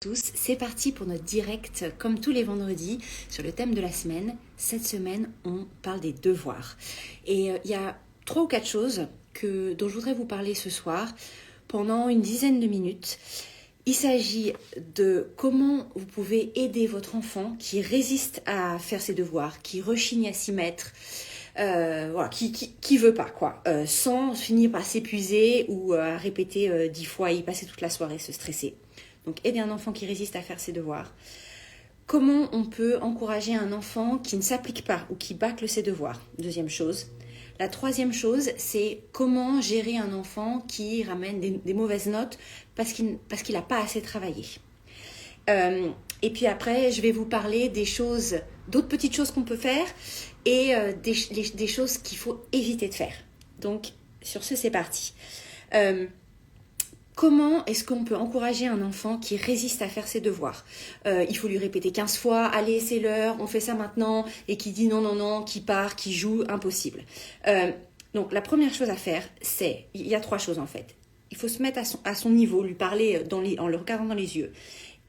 Tous, c'est parti pour notre direct comme tous les vendredis sur le thème de la semaine. Cette semaine, on parle des devoirs. Et il y a 3 ou 4 choses dont je voudrais vous parler ce soir pendant une dizaine de minutes. Il s'agit de comment vous pouvez aider votre enfant qui résiste à faire ses devoirs, qui rechigne à s'y mettre, qui veut pas, sans finir par s'épuiser ou à répéter 10 fois et y passer toute la soirée, se stresser. Donc aider un enfant qui résiste à faire ses devoirs. Comment on peut encourager un enfant qui ne s'applique pas ou qui bâcle ses devoirs? Deuxième chose. La troisième chose, c'est comment gérer un enfant qui ramène des mauvaises notes parce qu'il n'a pas assez travaillé. Et puis après, je vais vous parler d'autres petites choses qu'on peut faire et des choses qu'il faut éviter de faire. Donc, sur ce, c'est parti. Comment est-ce qu'on peut encourager un enfant qui résiste à faire ses devoirs? Il faut lui répéter 15 fois, allez, c'est l'heure, on fait ça maintenant, et qui dit non, qui part, qui joue, impossible. Donc la première chose à faire, il y a 3 choses en fait. Il faut se mettre à son niveau, lui parler en le regardant dans les yeux,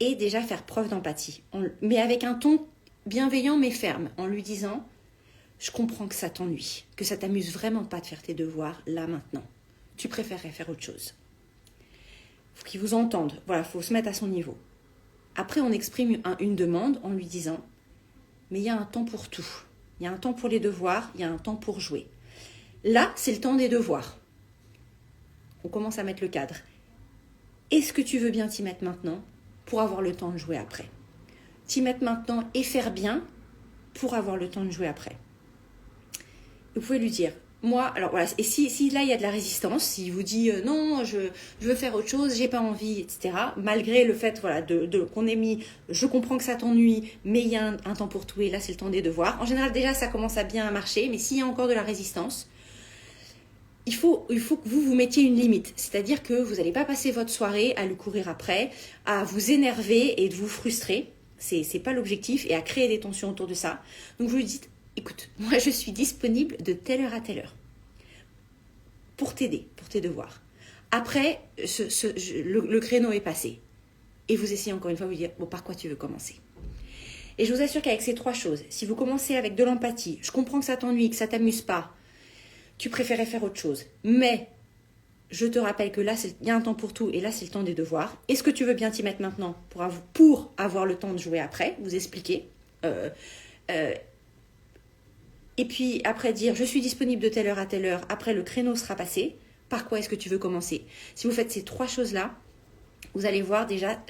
et déjà faire preuve d'empathie, mais avec un ton bienveillant mais ferme, en lui disant « Je comprends que ça t'ennuie, que ça t'amuse vraiment pas de faire tes devoirs là maintenant. Tu préférerais faire autre chose. » Faut qu'il vous entende. Voilà, faut se mettre à son niveau. Après, on exprime une demande en lui disant « Mais il y a un temps pour tout. Il y a un temps pour les devoirs, il y a un temps pour jouer. Là, c'est le temps des devoirs. » On commence à mettre le cadre. Est-ce que tu veux bien t'y mettre maintenant pour avoir le temps de jouer après? T'y mettre maintenant et faire bien pour avoir le temps de jouer après. Vous pouvez lui dire moi, alors voilà, et si là il y a de la résistance, s'il vous dit non, je veux faire autre chose, j'ai pas envie, etc., malgré le fait qu'on ait mis, je comprends que ça t'ennuie, mais il y a un temps pour tout et là c'est le temps des devoirs. En général, déjà ça commence à bien marcher, mais s'il y a encore de la résistance, il faut que vous mettiez une limite. C'est-à-dire que vous n'allez pas passer votre soirée à lui courir après, à vous énerver et de vous frustrer. C'est pas l'objectif, et à créer des tensions autour de ça. Donc vous lui dites écoute, moi je suis disponible de telle heure à telle heure pour t'aider, pour tes devoirs. Après, le créneau est passé. Et vous essayez encore une fois de vous dire, bon, par quoi tu veux commencer? Et je vous assure qu'avec ces 3 choses, si vous commencez avec de l'empathie, je comprends que ça t'ennuie, que ça t'amuse pas, tu préférais faire autre chose, mais je te rappelle que là, il y a un temps pour tout et là, c'est le temps des devoirs. Est-ce que tu veux bien t'y mettre maintenant pour avoir le temps de jouer après? Vous expliquez. Et puis après dire je suis disponible de telle heure à telle heure, après le créneau sera passé, par quoi est-ce que tu veux commencer? Si vous faites ces 3 choses-là, vous allez voir déjà